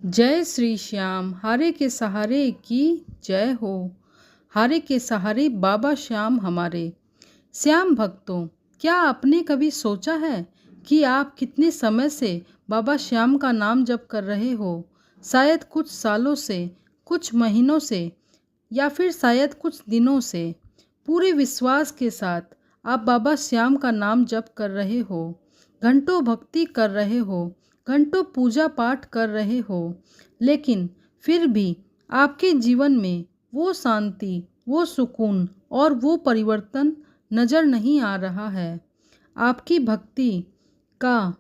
जय श्री श्याम, हारे के सहारे की जय हो। हारे के सहारे बाबा श्याम हमारे। श्याम भक्तों, क्या आपने कभी सोचा है कि आप कितने समय से बाबा श्याम का नाम जप कर रहे हो? शायद कुछ सालों से, कुछ महीनों से, या फिर शायद कुछ दिनों से। पूरे विश्वास के साथ आप बाबा श्याम का नाम जप कर रहे हो, घंटों भक्ति कर रहे हो, घंटों पूजा पाठ कर रहे हो, लेकिन फिर भी आपके जीवन में वो शांति, वो सुकून और वो परिवर्तन नज़र नहीं आ रहा है। आपकी भक्ति का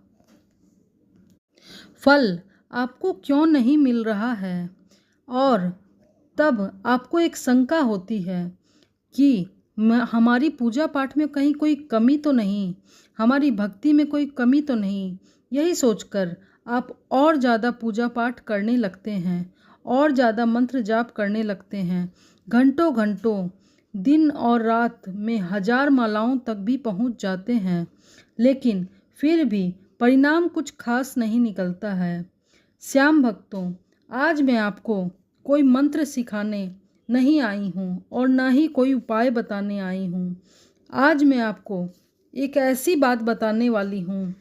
फल आपको क्यों नहीं मिल रहा है? और तब आपको एक शंका होती है कि हमारी पूजा पाठ में कहीं कोई कमी तो नहीं, हमारी भक्ति में कोई कमी तो नहीं। यही सोचकर आप और ज़्यादा पूजा पाठ करने लगते हैं, और ज़्यादा मंत्र जाप करने लगते हैं। घंटों घंटों, दिन और रात में 1000 मालाओं तक भी पहुंच जाते हैं, लेकिन फिर भी परिणाम कुछ खास नहीं निकलता है। श्याम भक्तों, आज मैं आपको कोई मंत्र सिखाने नहीं आई हूँ और ना ही कोई उपाय बताने आई हूँ। आज मैं आपको एक ऐसी बात बताने वाली हूँ,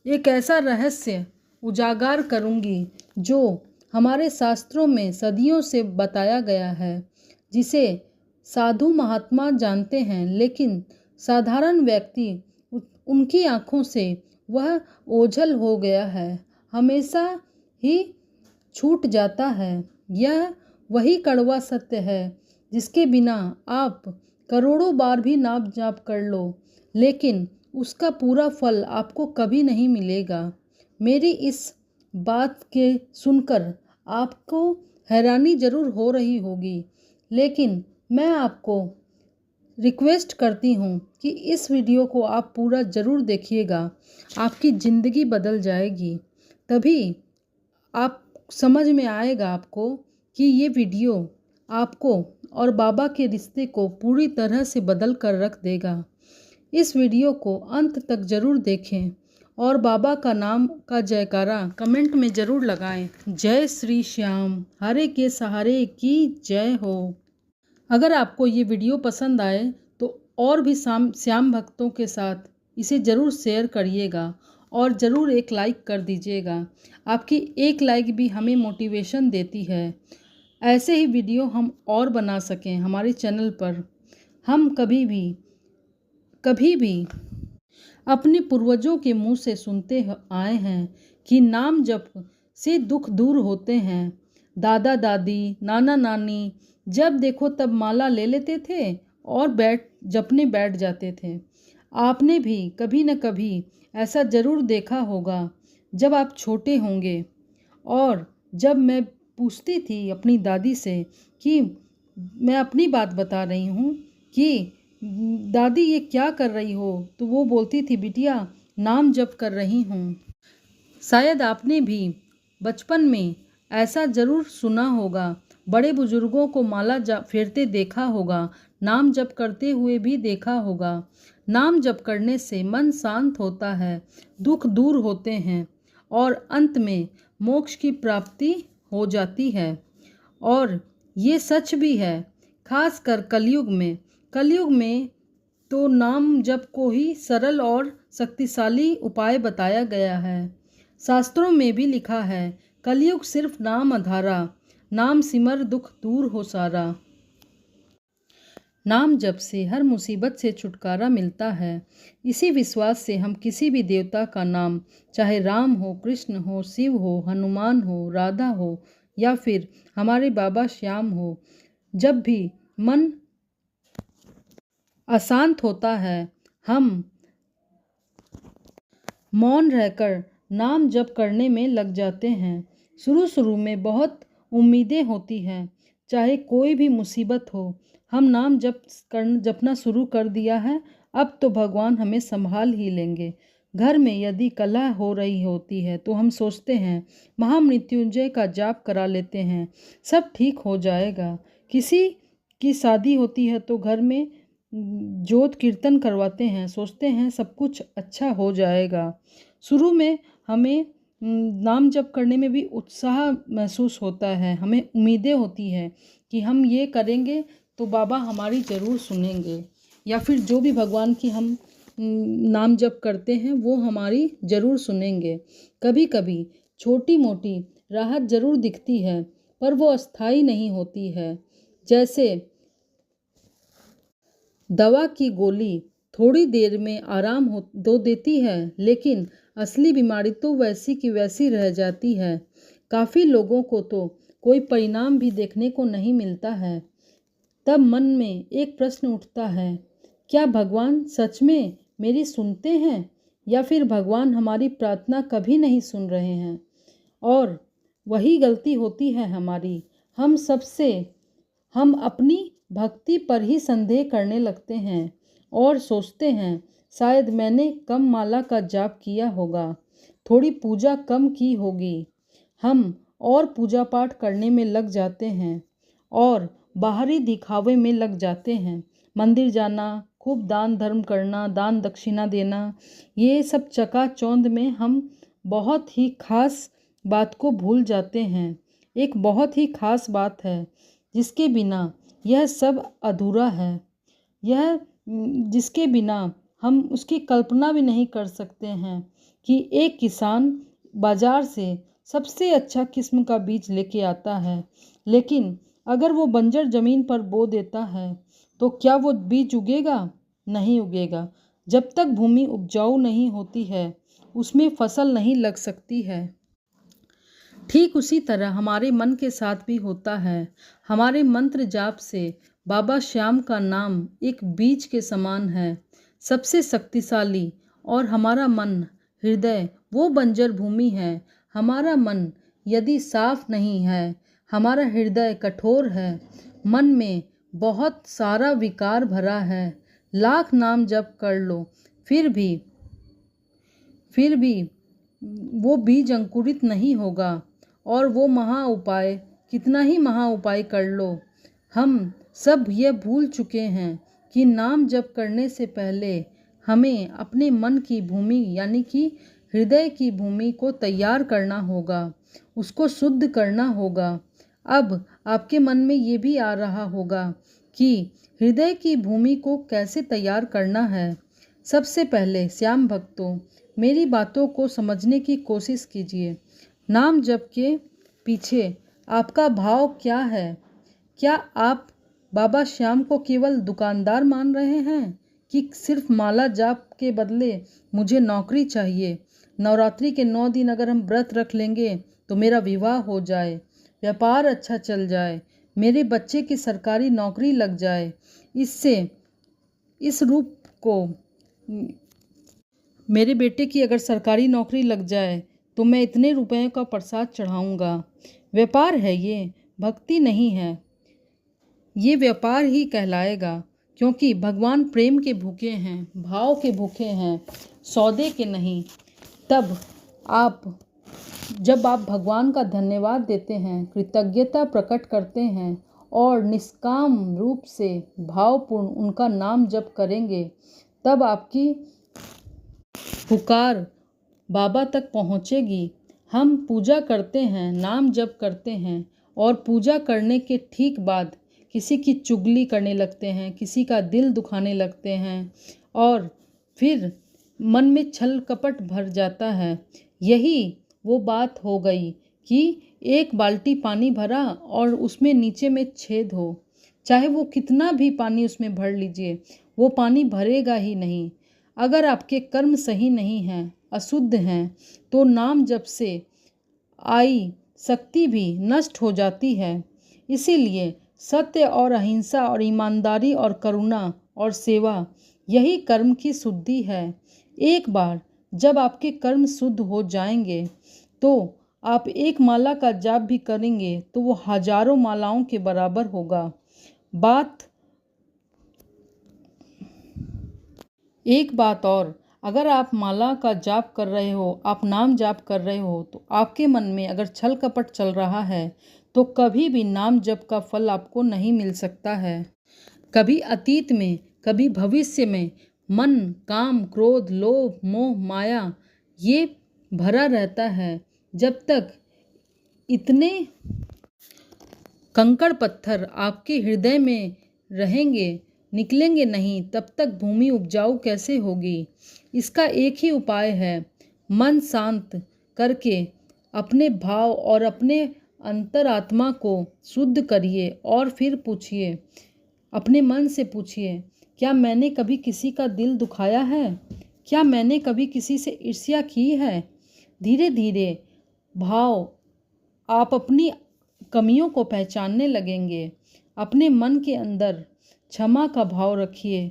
एक ऐसा रहस्य उजागर करूँगी जो हमारे शास्त्रों में सदियों से बताया गया है, जिसे साधु महात्मा जानते हैं, लेकिन साधारण व्यक्ति उनकी आँखों से वह ओझल हो गया है, हमेशा ही छूट जाता है। यह वही कड़वा सत्य है जिसके बिना आप करोड़ों बार भी नाम जाप कर लो, लेकिन उसका पूरा फल आपको कभी नहीं मिलेगा। मेरी इस बात के सुनकर आपको हैरानी ज़रूर हो रही होगी, लेकिन मैं आपको रिक्वेस्ट करती हूँ कि इस वीडियो को आप पूरा ज़रूर देखिएगा। आपकी ज़िंदगी बदल जाएगी। तभी आप समझ में आएगा आपको कि ये वीडियो आपको और बाबा के रिश्ते को पूरी तरह से बदल कर रख देगा। इस वीडियो को अंत तक ज़रूर देखें और बाबा का नाम का जयकारा कमेंट में ज़रूर लगाएं। जय श्री श्याम, हारे के सहारे की जय हो। अगर आपको ये वीडियो पसंद आए तो और भी श्याम भक्तों के साथ इसे ज़रूर शेयर करिएगा और ज़रूर एक लाइक कर दीजिएगा। आपकी एक लाइक भी हमें मोटिवेशन देती है। ऐसे ही वीडियो हम और बना सकें हमारे चैनल पर। हम कभी भी अपने पूर्वजों के मुंह से सुनते आए हैं कि नाम जप से दुख दूर होते हैं। दादा दादी, नाना नानी जब देखो तब माला ले लेते थे और जपने बैठ जाते थे। आपने भी कभी न कभी ऐसा ज़रूर देखा होगा जब आप छोटे होंगे। और जब मैं पूछती थी अपनी दादी से कि मैं अपनी बात बता रही हूँ कि दादी ये क्या कर रही हो, तो वो बोलती थी बिटिया नाम जप कर रही हूँ। शायद आपने भी बचपन में ऐसा ज़रूर सुना होगा, बड़े बुजुर्गों को माला फेरते देखा होगा, नाम जप करते हुए भी देखा होगा। नाम जप करने से मन शांत होता है, दुख दूर होते हैं और अंत में मोक्ष की प्राप्ति हो जाती है। और ये सच भी है, खासकर कलयुग में तो नाम जप को ही सरल और शक्तिशाली उपाय बताया गया है। शास्त्रों में भी लिखा है, कलयुग सिर्फ नाम आधारा, नाम सिमर दुख दूर हो सारा। नाम जप से हर मुसीबत से छुटकारा मिलता है। इसी विश्वास से हम किसी भी देवता का नाम, चाहे राम हो, कृष्ण हो, शिव हो, हनुमान हो, राधा हो या फिर हमारे बाबा श्याम हो, जब भी मन अशांत होता है हम मौन रहकर नाम जप करने में लग जाते हैं। शुरू में बहुत उम्मीदें होती हैं, चाहे कोई भी मुसीबत हो, हम नाम जपना शुरू कर दिया है, अब तो भगवान हमें संभाल ही लेंगे। घर में यदि कलह हो रही होती है तो हम सोचते हैं महामृत्युंजय का जाप करा लेते हैं, सब ठीक हो जाएगा। किसी की शादी होती है तो घर में जोत कीर्तन करवाते हैं, सोचते हैं सब कुछ अच्छा हो जाएगा। शुरू में हमें नाम जप करने में भी उत्साह महसूस होता है, हमें उम्मीदें होती है कि हम ये करेंगे तो बाबा हमारी ज़रूर सुनेंगे, या फिर जो भी भगवान की हम नाम जप करते हैं वो हमारी ज़रूर सुनेंगे। कभी कभी छोटी मोटी राहत ज़रूर दिखती है, पर वो अस्थाई नहीं होती है। जैसे दवा की गोली थोड़ी देर में आराम हो दो देती है, लेकिन असली बीमारी तो वैसी की वैसी रह जाती है। काफ़ी लोगों को तो कोई परिणाम भी देखने को नहीं मिलता है। तब मन में एक प्रश्न उठता है, क्या भगवान सच में मेरी सुनते हैं, या फिर भगवान हमारी प्रार्थना कभी नहीं सुन रहे हैं। और वही गलती होती है हमारी, हम अपनी भक्ति पर ही संदेह करने लगते हैं और सोचते हैं शायद मैंने कम माला का जाप किया होगा, थोड़ी पूजा कम की होगी। हम और पूजा पाठ करने में लग जाते हैं और बाहरी दिखावे में लग जाते हैं। मंदिर जाना, खूब दान धर्म करना, दान दक्षिणा देना, ये सब चकाचौंध में हम बहुत ही खास बात को भूल जाते हैं। एक बहुत ही खास बात है जिसके बिना यह सब अधूरा है, यह जिसके बिना हम उसकी कल्पना भी नहीं कर सकते हैं कि एक किसान बाजार से सबसे अच्छा किस्म का बीज लेके आता है, लेकिन अगर वो बंजर ज़मीन पर बो देता है तो क्या वो बीज उगेगा? नहीं उगेगा। जब तक भूमि उपजाऊ नहीं होती है उसमें फसल नहीं लग सकती है। ठीक उसी तरह हमारे मन के साथ भी होता है। हमारे मंत्र जाप से बाबा श्याम का नाम एक बीज के समान है, सबसे शक्तिशाली। और हमारा मन, हृदय वो बंजर भूमि है। हमारा मन यदि साफ नहीं है, हमारा हृदय कठोर है, मन में बहुत सारा विकार भरा है, लाख नाम जप कर लो फिर भी वो बीज अंकुरित नहीं होगा। और वो महा उपाय, कितना ही महा उपाय कर लो, हम सब ये भूल चुके हैं कि नाम जप करने से पहले हमें अपने मन की भूमि यानी कि हृदय की भूमि को तैयार करना होगा, उसको शुद्ध करना होगा। अब आपके मन में ये भी आ रहा होगा कि हृदय की भूमि को कैसे तैयार करना है। सबसे पहले श्याम भक्तों, मेरी बातों को समझने की कोशिश कीजिए। नाम जप के पीछे आपका भाव क्या है? क्या आप बाबा श्याम को केवल दुकानदार मान रहे हैं कि सिर्फ माला जाप के बदले मुझे नौकरी चाहिए, नवरात्रि के 9 दिन अगर हम व्रत रख लेंगे तो मेरा विवाह हो जाए, व्यापार अच्छा चल जाए, मेरे बच्चे की सरकारी नौकरी लग जाए, इससे इस रूप को मेरे बेटे की अगर सरकारी नौकरी लग जाए तो मैं इतने रुपयों का प्रसाद चढ़ाऊँगा। व्यापार है ये, भक्ति नहीं है। ये व्यापार ही कहलाएगा, क्योंकि भगवान प्रेम के भूखे हैं, भाव के भूखे हैं, सौदे के नहीं। जब आप भगवान का धन्यवाद देते हैं, कृतज्ञता प्रकट करते हैं और निष्काम रूप से भावपूर्ण उनका नाम जप करेंगे, तब आपकी पुकार बाबा तक पहुँचेगी। हम पूजा करते हैं, नाम जप करते हैं और पूजा करने के ठीक बाद किसी की चुगली करने लगते हैं, किसी का दिल दुखाने लगते हैं और फिर मन में छल कपट भर जाता है। यही वो बात हो गई कि एक बाल्टी पानी भरा और उसमें नीचे में छेद हो, चाहे वो कितना भी पानी उसमें भर लीजिए, वो पानी भरेगा ही नहीं। अगर आपके कर्म सही नहीं हैं, अशुद्ध हैं, तो नाम जप से आई शक्ति भी नष्ट हो जाती है। इसीलिए सत्य और अहिंसा और ईमानदारी और करुणा और सेवा, यही कर्म की शुद्धि है। एक बार जब आपके कर्म शुद्ध हो जाएंगे तो आप एक माला का जाप भी करेंगे तो वो हजारों मालाओं के बराबर होगा। एक बात और, अगर आप माला का जाप कर रहे हो, आप नाम जाप कर रहे हो, तो आपके मन में अगर छल कपट चल रहा है तो कभी भी नाम जप का फल आपको नहीं मिल सकता है। कभी अतीत में, कभी भविष्य में मन, काम, क्रोध, लोभ, मोह, माया ये भरा रहता है। जब तक इतने कंकड़ पत्थर आपके हृदय में रहेंगे, निकलेंगे नहीं, तब तक भूमि उपजाऊ कैसे होगी। इसका एक ही उपाय है, मन शांत करके अपने भाव और अपने अंतरात्मा को शुद्ध करिए और फिर पूछिए, अपने मन से पूछिए, क्या मैंने कभी किसी का दिल दुखाया है? क्या मैंने कभी किसी से ईर्ष्या की है? धीरे धीरे भाव आप अपनी कमियों को पहचानने लगेंगे। अपने मन के अंदर क्षमा का भाव रखिए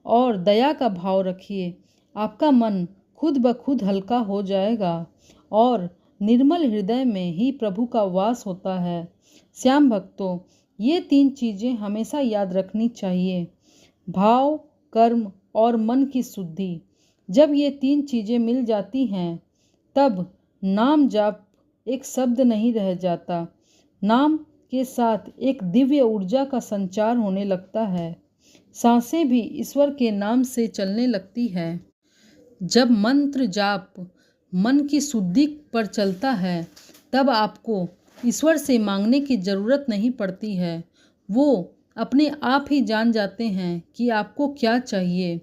और दया का भाव रखिए। आपका मन खुद ब खुद हल्का हो जाएगा और निर्मल हृदय में ही प्रभु का वास होता है। श्याम भक्तों, ये 3 चीज़ें हमेशा याद रखनी चाहिए, भाव, कर्म और मन की शुद्धि। जब ये 3 चीज़ें मिल जाती हैं, तब नाम जाप एक शब्द नहीं रह जाता। नाम के साथ एक दिव्य ऊर्जा का संचार होने लगता है। सांसें भी ईश्वर के नाम से चलने लगती है। जब मंत्र जाप मन की शुद्धि पर चलता है, तब आपको ईश्वर से मांगने की ज़रूरत नहीं पड़ती है। वो अपने आप ही जान जाते हैं कि आपको क्या चाहिए।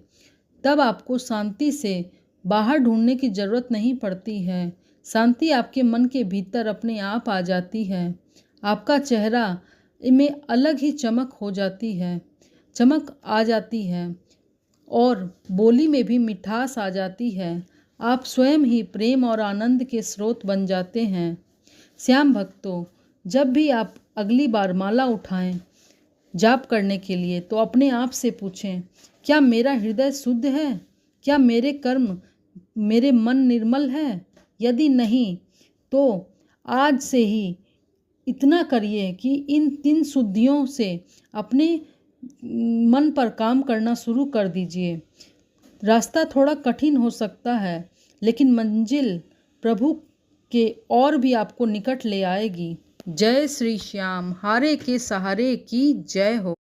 तब आपको शांति से बाहर ढूंढने की ज़रूरत नहीं पड़ती है। शांति आपके मन के भीतर अपने आप आ जाती है। आपका चेहरा में अलग ही चमक हो जाती है, चमक आ जाती है और बोली में भी मिठास आ जाती है। आप स्वयं ही प्रेम और आनंद के स्रोत बन जाते हैं। श्याम भक्तों, जब भी आप अगली बार माला उठाएं जाप करने के लिए, तो अपने आप से पूछें, क्या मेरा हृदय शुद्ध है? क्या मेरे कर्म, मेरे मन निर्मल है? यदि नहीं, तो आज से ही इतना करिए कि इन 3 शुद्धियों से अपने मन पर काम करना शुरू कर दीजिए। रास्ता थोड़ा कठिन हो सकता है, लेकिन मंजिल प्रभु के और भी आपको निकट ले आएगी। जय श्री श्याम। हारे के सहारे की जय हो।